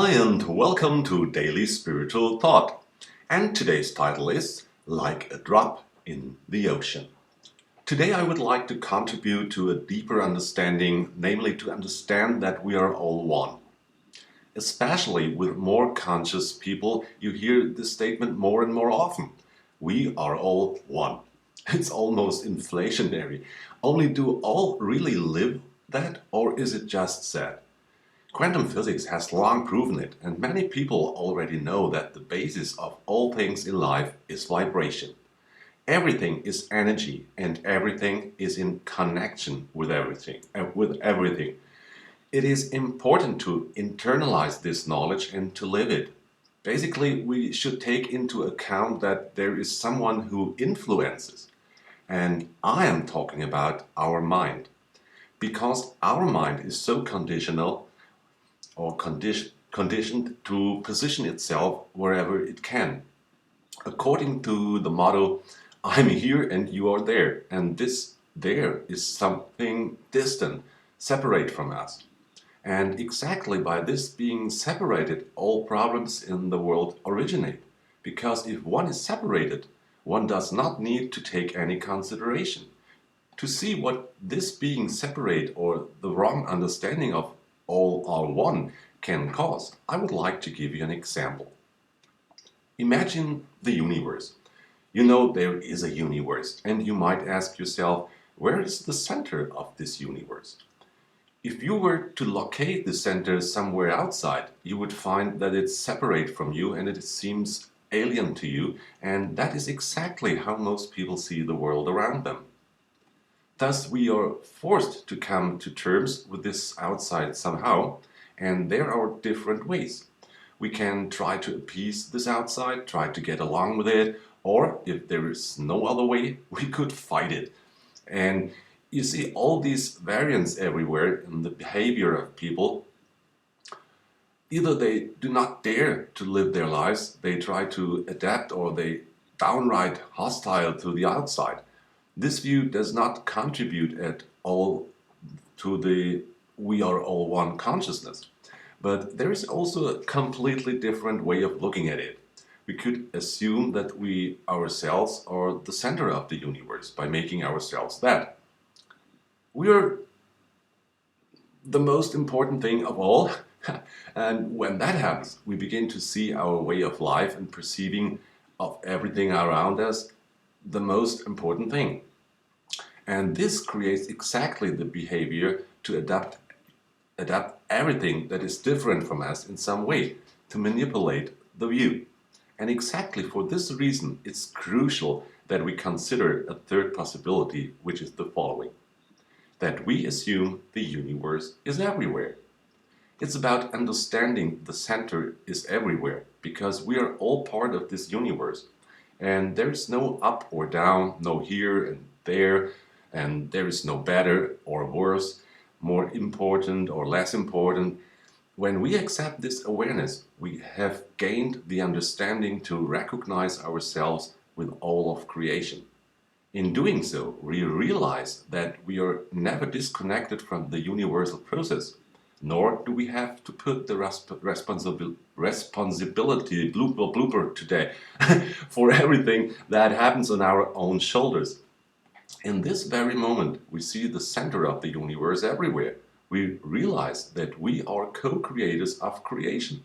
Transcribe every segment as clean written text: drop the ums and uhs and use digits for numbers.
Hi and welcome to Daily Spiritual Thought. And today's title is Like a Drop in the Ocean. Today I would like to contribute to a deeper understanding, namely to understand that we are all one. Especially with more conscious people, you hear this statement more and more often. We are all one. It's almost inflationary. Only do all really live that, or is it just said? Quantum physics has long proven it, and many people already know that the basis of all things in life is vibration. Everything is energy, and everything is in connection with everything. It is important to internalize this knowledge and to live it. Basically, we should take into account that there is someone who influences, and I am talking about our mind. Because our mind is so conditioned to position itself wherever it can. According to the motto, I'm here and you are there, and this there is something distant, separate from us. And exactly by this being separated, all problems in the world originate. Because if one is separated, one does not need to take any consideration. To see what this being separate or the wrong understanding of all are one can cause, I would like to give you an example. Imagine the universe. You know there is a universe, and you might ask yourself, where is the center of this universe? If you were to locate the center somewhere outside, you would find that it's separate from you and it seems alien to you, and that is exactly how most people see the world around them. Thus, we are forced to come to terms with this outside somehow, and there are different ways. We can try to appease this outside, try to get along with it, or if there is no other way, we could fight it. And you see all these variants everywhere in the behavior of people. Either they do not dare to live their lives, they try to adapt, or they downright hostile to the outside. This view does not contribute at all to the we are all one consciousness. But there is also a completely different way of looking at it. We could assume that we ourselves are the center of the universe by making ourselves that. We are the most important thing of all. And when that happens, we begin to see our way of life and perceiving of everything around us the most important thing. And this creates exactly the behavior to adapt everything that is different from us in some way, to manipulate the view. And exactly for this reason, it's crucial that we consider a third possibility, which is the following: that we assume the universe is everywhere. It's about understanding the center is everywhere, because we are all part of this universe. And there's no up or down, no here and there, and there is no better or worse, more important or less important. When we accept this awareness, we have gained the understanding to recognize ourselves with all of creation. In doing so, we realize that we are never disconnected from the universal process, nor do we have to put the responsibility blooper today for everything that happens on our own shoulders. In this very moment, we see the center of the universe everywhere. We realize that we are co-creators of creation.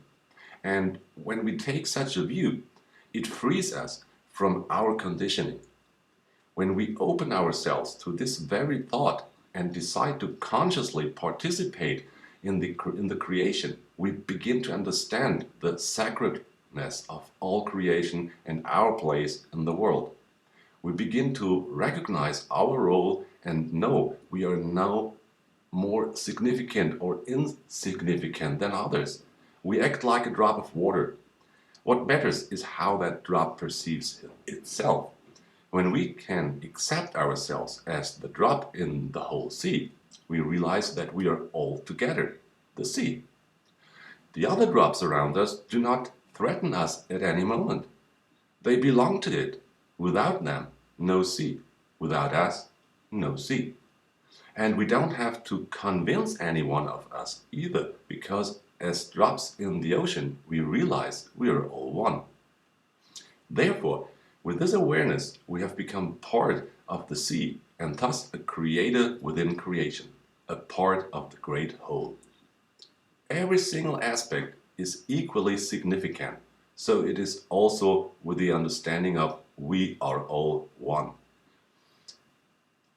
And when we take such a view, it frees us from our conditioning. When we open ourselves to this very thought and decide to consciously participate in the creation, we begin to understand the sacredness of all creation and our place in the world. We begin to recognize our role and know we are no more significant or insignificant than others. We act like a drop of water. What matters is how that drop perceives itself. When we can accept ourselves as the drop in the whole sea, we realize that we are all together, the sea. The other drops around us do not threaten us at any moment. They belong to it. Without them, no sea. Without us, no sea. And we don't have to convince any one of us either, because as drops in the ocean, we realize we are all one. Therefore, with this awareness, we have become part of the sea and thus a creator within creation, a part of the great whole. Every single aspect is equally significant, so it is also with the understanding of we are all one.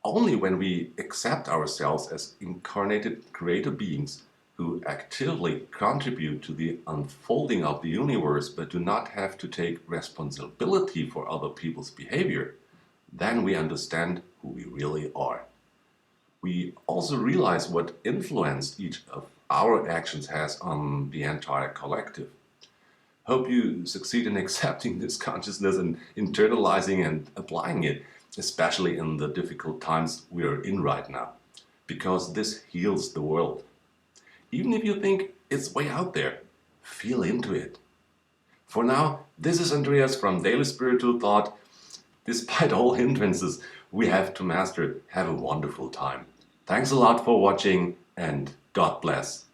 Only when we accept ourselves as incarnated creator beings who actively contribute to the unfolding of the universe but do not have to take responsibility for other people's behavior, then we understand who we really are. We also realize what influence each of our actions has on the entire collective. Hope you succeed in accepting this consciousness and internalizing and applying it, especially in the difficult times we are in right now, because this heals the world. Even if you think it's way out there, feel into it. For now, this is Andreas from Daily Spiritual Thought. Despite all hindrances we have to master, have a wonderful time. Thanks a lot for watching and God bless.